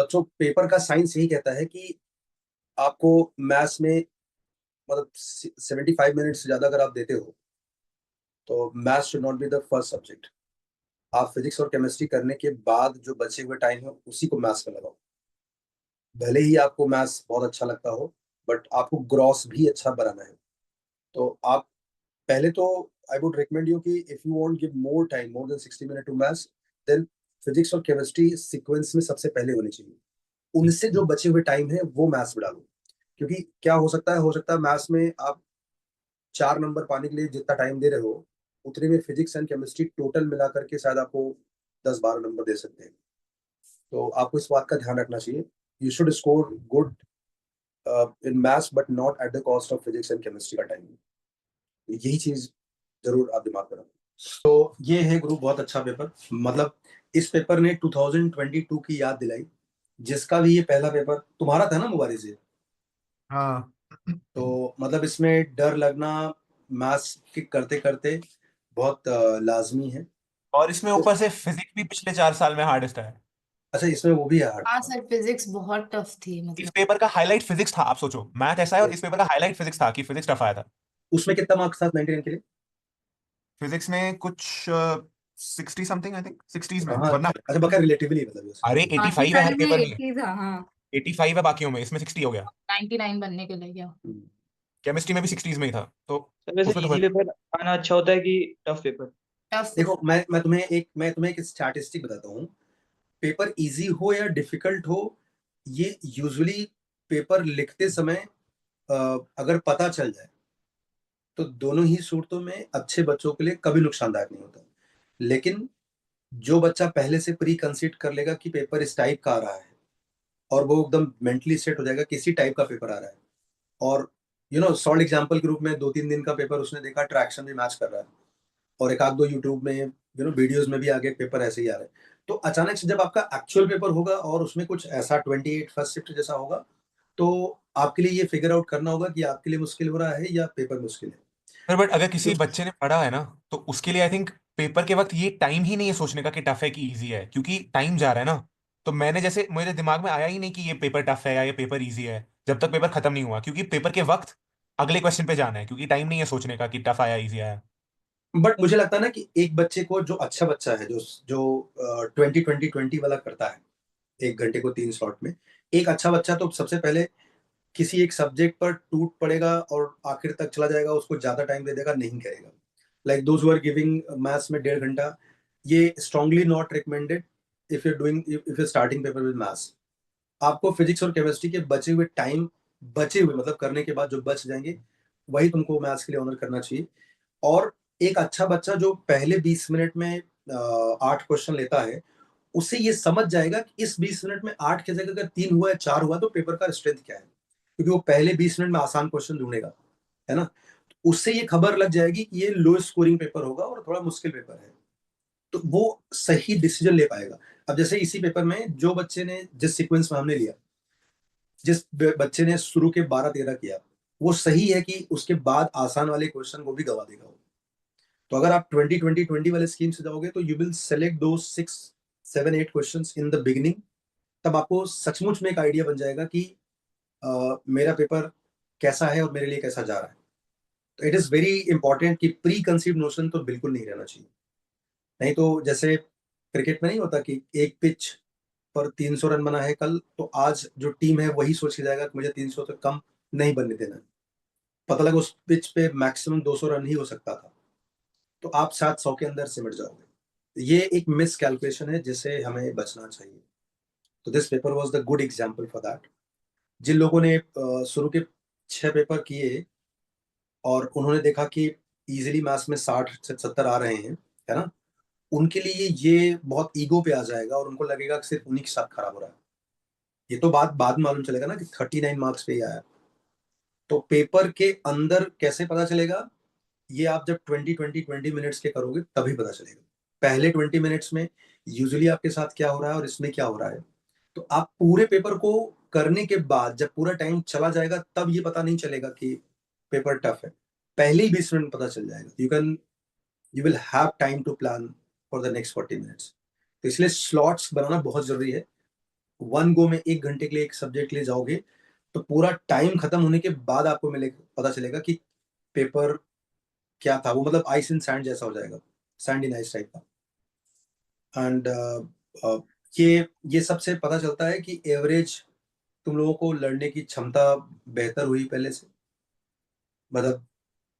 बच्चों पेपर का साइंस यही कहता है कि आपको मैथ्स में मतलब 75 मिनट्स से ज्यादा अगर आप देते हो तो maths should not be the first subject. आप फिजिक्स और केमिस्ट्री करने के बाद जो बचे हुए टाइम है उसी को मैथ्स में लगाओ। भले ही आपको मैथ्स बहुत अच्छा लगता हो बट आपको ग्रॉस भी अच्छा बनाना है। तो आप पहले तो आई वुड रिकमेंड यू कि if you want give more time more than 60 minute to maths, then physics और केमिस्ट्री सीक्वेंस में सबसे पहले होनी चाहिए। उनसे जो बचे हुए टाइम है वो मैथ्स में डालो। क्योंकि क्या हो सकता है मैथ्स में आप 4 नंबर पाने के लिए जितना टाइम दे रहे हो उतने में फिजिक्स एंड केमिस्ट्री टोटल मिला करके शायद आपको 10-12 नंबर दे सकते हैं। तो आपको इस बात का ध्यान रखना चाहिए। You should score good in maths but not at the cost of physics and chemistry का टाइम। यही चीज जरूर आप दिमाग में रखो। तो ये है ग्रुप बहुत अच्छा पेपर, मतलब इस पेपर ने 2022 की याद दिलाई। जिसका भी ये पहला पेपर तुम्हारा था ना मुबारिक से, हाँ। तो मतलब इसमें डर लगना मैथ्स के करते करते बहुत लाजमी है। और इसमें तो ऊपर से फिजिक्स भी पिछले 4 साल में हार्डेस्ट है। अच्छा इसमें वो भी है हार्ड। हाँ सर, फिजिक्स बहुत टफ थी इस मतलब। पेपर का हाईलाइट फिजिक्स था, आप सोचो मैथ ऐसा है और इस पेपर का हाईलाइट फिजिक्स था कि फिजिक्स टफ आया था। उसमें कितना मार्क्स था 99 के लिए? फिजिक्स में कुछ 60 समथिंग, आई थिंक 60s में, हाँ वरना अच्छा बकर रिलेटिवली मतलब उसे। अरे बाकी 85 है हर सारे में पेपर एक में। ही था। हाँ, 85 है बाकियों में, इसमें 60 हो गया। 99 बनने के लिए क्या। हम्म। केमिस्ट्री में भी 60s में ही था, तो सर वैसे उसमें तो इजी पेपर आना अच्छा होता है कि टफ पेपर? टफ। देखो मैं तुम्हें एक स्टैटिस्टिक बताता हूँ। पेपर इजी हो या डिफिकल्ट हो, ये यूजुअली पेपर लिखते समय अ, अगर पता चल जाए तो दोनों ही सूरतों में अच्छे बच्चों के लिए कभी नुकसानदायक नहीं होता। लेकिन जो बच्चा पहले से प्री कंसीड कर लेगा कि पेपर इस टाइप का आ रहा है और वो एकदम मेंटली सेट हो जाएगा किसी टाइप का पेपर आ रहा है, और सॉल्ड एग्जाम्पल के रूप में 2-3 दिन का पेपर उसने देखा ट्रैक्शन भी मैच कर रहा है और एक आध दो यूट्यूब में वीडियोस में भी आगे पेपर ऐसे ही आ रहे हैं, तो अचानक से जब आपका एक्चुअल पेपर होगा और उसमें कुछ ऐसा 28 फर्स्ट शिफ्ट जैसा होगा, तो आपके लिए ये फिगर आउट करना होगा कि आपके लिए मुश्किल हो रहा है या पेपर मुश्किल है। पर बट अगर किसी तो बच्चे ने पढ़ा है ना, तो उसके लिए आई थिंक पेपर के वक्त ये टाइम ही नहीं है सोचने का कि टफ है कि इजी है, क्योंकि टाइम जा रहा है ना। तो मैंने जैसे मेरे दिमाग में आया ही नहीं कि ये पेपर टफ है या ये पेपर इजी है जब तक पेपर खत्म नहीं हुआ, क्योंकि पेपर के वक्त अगले क्वेश्चन पे जाना है, क्योंकि टाइम नहीं है सोचने का कि टफ आया इजी आया। बट मुझे लगता है ना कि एक बच्चे को जो अच्छा बच्चा है जो जो 20-20-20 वाला करता है 1 घंटे को 3 स्लॉट में, एक अच्छा बच्चा तो सबसे पहले किसी एक सब्जेक्ट पर टूट पड़ेगा और आखिर तक चला जाएगा, उसको ज्यादा टाइम दे देगा, नहीं करेगा। Like those who are giving maths में 1.5 घंटा, ये strongly not recommended if you starting paper with maths. आपको फिजिक्स और केमिस्ट्री के बचे हुए टाइम, बचे हुए मतलब करने के बाद जो बच जाएंगे, वही तुमको मैथ्स के लिए ऑनर करना चाहिए। और एक अच्छा बच्चा जो पहले 20 मिनट में 8 क्वेश्चन लेता है, उससे ये समझ जाएगा कि इस 20 मिनट में 8 की जगह अगर 3 हुआ या 4 हुआ तो पेपर का स्ट्रेंथ क्या है, क्योंकि वो पहले 20 मिनट में आसान क्वेश्चन ढूंढेगा, है ना। उससे ये खबर लग जाएगी कि ये लो स्कोरिंग पेपर होगा और थोड़ा मुश्किल पेपर है, तो वो सही डिसीजन ले पाएगा। अब जैसे इसी पेपर में जो बच्चे ने जिस सीक्वेंस में हमने लिया, जिस बच्चे ने शुरू के 12-13 किया, वो सही है कि उसके बाद आसान वाले क्वेश्चन को भी गवा देगा वो। तो अगर आप 20-20-20 वाले स्कीम से जाओगे तो यू विल सेलेक्ट दो 6-7-8 क्वेश्चन इन द बिगिनिंग। तब आपको सचमुच में एक आइडिया बन जाएगा कि मेरा पेपर कैसा है और मेरे लिए कैसा जा रहा है। तो इट इज वेरी इंपॉर्टेंट कि प्री कंसीव नोशन तो बिल्कुल नहीं रहना चाहिए। नहीं तो जैसे क्रिकेट में नहीं होता कि एक पिच पर 300 रन बना है कल, तो आज जो टीम है वही सोच के जाएगा कि मुझे 300 से कम नहीं बनने देना है। पता लगा उस पिच पे मैक्सिमम 200 रन ही हो सकता था, तो आप शायद 100 के अंदर सिमट जाओगे। ये एक मिस कैलकुलेशन है जिससे हमें बचना चाहिए। तो this paper was the good example for that. जिन लोगों ने शुरू के 6 पेपर किए और उन्होंने देखा कि इजीली मैथ्स में 60 से 70 आ रहे हैं, है ना, उनके लिए ये बहुत ईगो पे आ जाएगा और उनको लगेगा कि सिर्फ उन्हीं के साथ खराब हो रहा है। ये तो बात बाद में मालूम चलेगा ना कि 39 मार्क्स पे ही आया। तो पेपर के अंदर कैसे पता चलेगा, ये आप जब 20-20-20 मिनट्स के करोगे तभी पता चलेगा। पहले 20 मिनट्स में यूजुअली आपके साथ क्या हो रहा है और इसमें क्या हो रहा है, तो आप पूरे पेपर को करने के बाद जब पूरा टाइम चला जाएगा तब ये पता नहीं चलेगा कि पेपर टफ है। पहले ही 20 मिनट में पता चल जाएगा। You will have time to plan for the next 40 minutes. तो इसलिए स्लॉट्स बनाना बहुत जरूरी है। वन गो में 1 घंटे के लिए एक सब्जेक्ट के लिए जाओगे तो पूरा टाइम खत्म होने के बाद आपको पता चलेगा कि पेपर क्या था। वो मतलब आइस इन सैंड जैसा हो जाएगा, सैंड इन आइस टाइप का। एंड ये सबसे पता चलता है कि एवरेज तुम लोगों को लड़ने की क्षमता बेहतर हुई पहले से, मतलब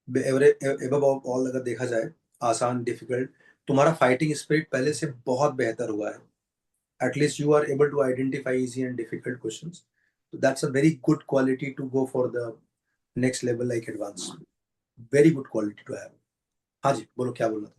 एवरेज एबव ऑल अगर देखा जाए, आसान डिफिकल्ट, तुम्हारा फाइटिंग स्पिरिट पहले से बहुत बेहतर हुआ है। At least you are able to identify easy and difficult questions. So that's a very good quality to go for the next level like advanced. Very good quality to have. हाँ जी, बोलो क्या बोलना था?